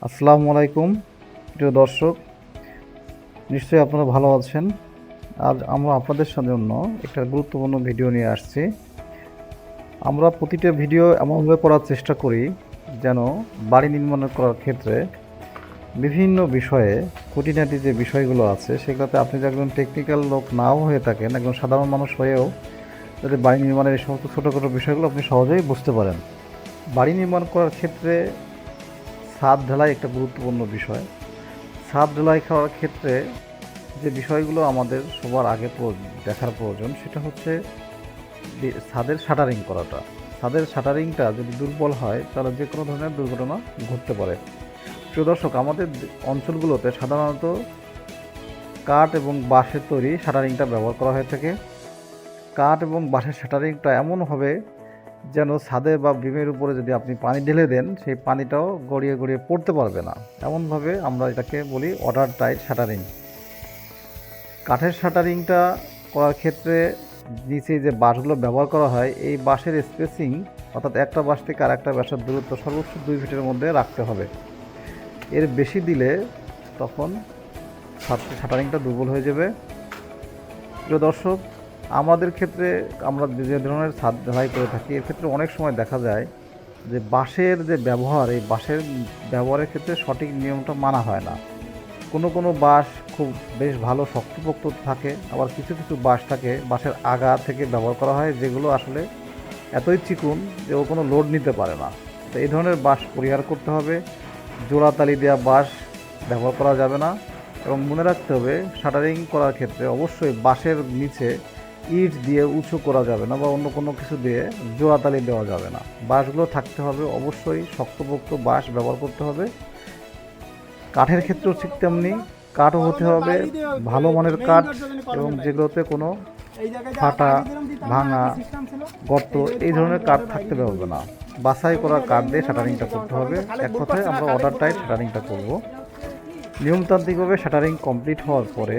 আসসালামু আলাইকুম প্রিয় দর্শক, নিশ্চয়ই আপনারা ভালো আছেন। আজ আমরা আপনাদের জন্য একটা গুরুত্বপূর্ণ ভিডিও নিয়ে আসছি। আমরা প্রতিটা ভিডিও এমনভাবে করার চেষ্টা করি যেন বাড়ি নির্মাণ করার ক্ষেত্রে বিভিন্ন বিষয়ে খুঁটিনাটি যে বিষয়গুলো আছে সেগুলোতে আপনি যে একজন টেকনিক্যাল লোক নাও হয়ে থাকেন, একজন সাধারণ মানুষ হয়েও যাতে বাড়ি নির্মাণের এই সমস্ত ছোটোখাটো বিষয়গুলো আপনি সহজেই বুঝতে পারেন। বাড়ি নির্মাণ করার ক্ষেত্রে ছাদ ঢালাই একটা গুরুত্বপূর্ণ বিষয়। ছাদ ঢালাই করার ক্ষেত্রে যে বিষয়গুলো আমাদের সবার আগে দেখার প্রয়োজন সেটা হচ্ছে ছাদের শাটারিং করাটা। ছাদের শাটারিংটা যদি দুর্বল হয় তাহলে যে কোনো ধরনের দুর্ঘটনা ঘটতে পারে। প্রিয় দর্শক, আমাদের অঞ্চলগুলোতে সাধারণত কাঠ এবং বাঁশের তৈরি শাটারিংটা ব্যবহার করা হয়ে থাকে। কাঠ এবং বাঁশের শাটারিংটা এমন হবে যেন ছাদে বা বিমের উপরে যদি আপনি পানি ঢেলে দেন সেই পানিটাও গড়িয়ে গড়িয়ে পড়তে পারবে না। এমনভাবে আমরা এটাকে বলি ওয়াটার টাইট শাটারিং। কাঠের শাটারিংটা করার ক্ষেত্রে নিচে যে বাঁশগুলো ব্যবহার করা হয় এই বাঁশের স্পেসিং অর্থাৎ একটা বাঁশ থেকে আর একটা বাঁশের দূরত্ব সর্বোচ্চ 2 ফিটের মধ্যে রাখতে হবে। এর বেশি দিলে তখন শাটারিংটা দুর্বল হয়ে যাবে। প্রিয় দর্শক, আমাদের ক্ষেত্রে আমরা যে ধরনের ছাদ ঢালাই করে থাকি এর ক্ষেত্রে অনেক সময় দেখা যায় যে বাঁশের যে ব্যবহার, এই বাঁশের ব্যবহারের ক্ষেত্রে সঠিক নিয়মটা মানা হয় না। কোনো বাঁশ খুব বেশ ভালো শক্তপোক্ত থাকে, আবার কিছু কিছু বাঁশ থাকে বাঁশের আগা থেকে ব্যবহার করা হয় যেগুলো আসলে এতই চিকুন যে ও কোনো লোড নিতে পারে না। তো এই ধরনের বাঁশ পরিহার করতে হবে। জোড়াতালি দেওয়া বাঁশ ব্যবহার করা যাবে না। এবং মনে রাখতে হবে শাটারিং করার ক্ষেত্রে অবশ্যই বাঁশের নিচে ইট দিয়ে উঁচু করা যাবে না বা অন্য কোনো কিছু দিয়ে জোড়াতালি দেওয়া যাবে না। বাঁশগুলো থাকতে হবে অবশ্যই শক্তপোক্ত বাঁশ ব্যবহার করতে হবে। কাঠের ক্ষেত্রেও ঠিক তেমনি, কাঠও হতে হবে ভালো মানের কাঠ এবং যেগুলোতে কোনো ফাটা, ভাঙা, গর্ত এই ধরনের কাঠ থাকতে পারবে না। বাছাই করা কাঠ দিয়ে শাটারিংটা করতে হবে। এক কথায় আমরা অর্ডার টাইট শাটারিংটা করব। নিয়মতান্ত্রিকভাবে শাটারিং কমপ্লিট হওয়ার পরে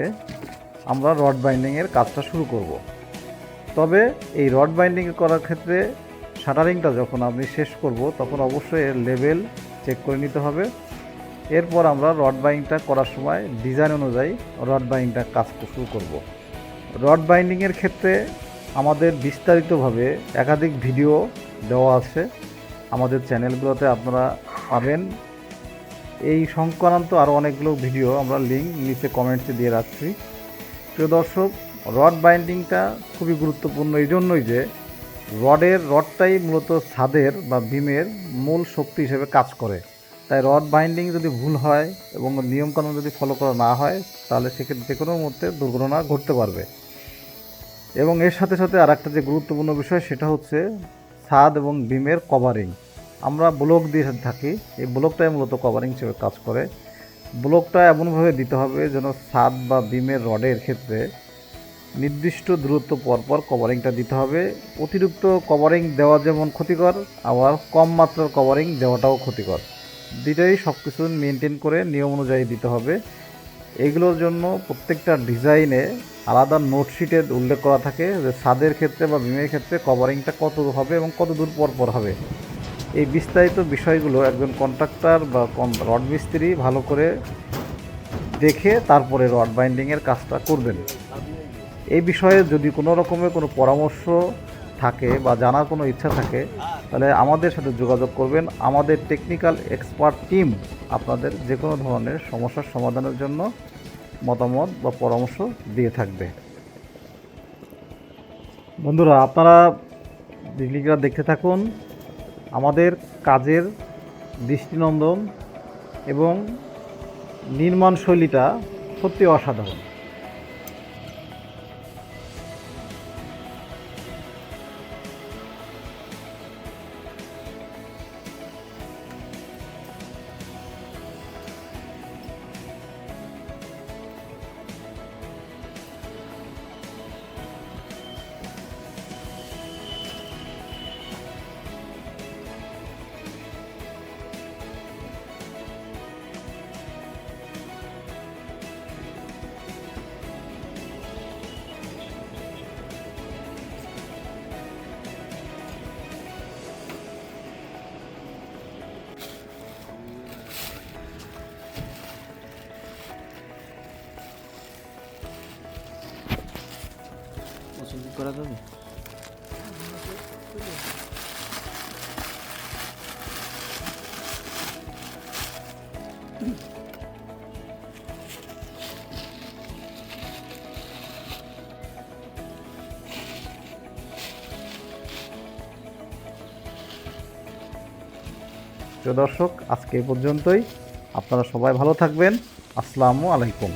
আমরা রড বাইন্ডিংয়ের কাজটা শুরু করব। তবে এই রড বাইন্ডিং করার ক্ষেত্রে শাটারিংটা যখন আপনি শেষ করব তখন অবশ্যই এর লেভেল চেক করে নিতে হবে। এরপর আমরা রড বাইন্ডিংটা করার সময় ডিজাইন অনুযায়ী রড বাইন্ডিংটা কাজ শুরু করব। রড বাইন্ডিংয়ের ক্ষেত্রে আমাদের বিস্তারিতভাবে একাধিক ভিডিও দেওয়া আছে আমাদের চ্যানেলগুলোতে, আপনারা পাবেন। এই সংক্রান্ত আরও অনেকগুলো ভিডিও আমরা লিঙ্ক নিচে কমেন্টসে দিয়ে রাখছি। প্রিয় দর্শক, রড বাইন্ডিংটা খুবই গুরুত্বপূর্ণ এই জন্যই যে রডটাই মূলত ছাদের বা বিমের মূল শক্তি হিসেবে কাজ করে। তাই রড বাইন্ডিং যদি ভুল হয় এবং নিয়মকানুন যদি ফলো করা না হয় তাহলে সেক্ষেত্রে যে কোনো মুহূর্তে দুর্ঘটনা ঘটতে পারবে। এবং এর সাথে সাথে আর একটা যে গুরুত্বপূর্ণ বিষয় সেটা হচ্ছে ছাদ এবং বিমের কভারিং। আমরা ব্লক দিয়ে থাকি, এই ব্লকটাই মূলত কভারিং হিসেবে কাজ করে। ব্লকটা এমনভাবে দিতে হবে যেন ছাদ বা বিমের রডের ক্ষেত্রে নির্দিষ্ট দূরত্ব পরপর কভারিংটা দিতে হবে। অতিরিক্ত কভারিং দেওয়া যেমন ক্ষতিকর, আবার কম মাত্রার কভারিং দেওয়াটাও ক্ষতিকর। দুটোই সব কিছু মেনটেন করে নিয়ম অনুযায়ী দিতে হবে। এইগুলোর জন্য প্রত্যেকটা ডিজাইনে আলাদা নোটশিটে উল্লেখ করা থাকে যে ছাদের ক্ষেত্রে বা বিমের ক্ষেত্রে কভারিংটা কত হবে এবং কত দূর পর হবে। এই বিস্তারিত বিষয়গুলো একজন কন্ট্রাক্টর বা রড মিস্ত্রি ভালো করে দেখে তারপরে রড বাইন্ডিংয়ের কাজটা করবেন। এই বিষয়ে যদি কোনো রকমের কোনো পরামর্শ থাকে বা জানার কোনো ইচ্ছা থাকে তাহলে আমাদের সাথে যোগাযোগ করবেন। আমাদের টেকনিক্যাল এক্সপার্ট টিম আপনাদের যে কোনো ধরনের সমস্যার সমাধানের জন্য মতামত বা পরামর্শ দিয়ে থাকবে। বন্ধুরা, আপনারা ভিডিওটা দেখতে থাকুন। আমাদের কাজের দৃষ্টিনন্দন এবং নির্মাণ শৈলীটা সত্যি অসাধারণ। করা যাবে? প্রিয় দর্শক, আজকে এই পর্যন্তই। আপনারা সবাই ভালো থাকবেন। আসসালামু আলাইকুম।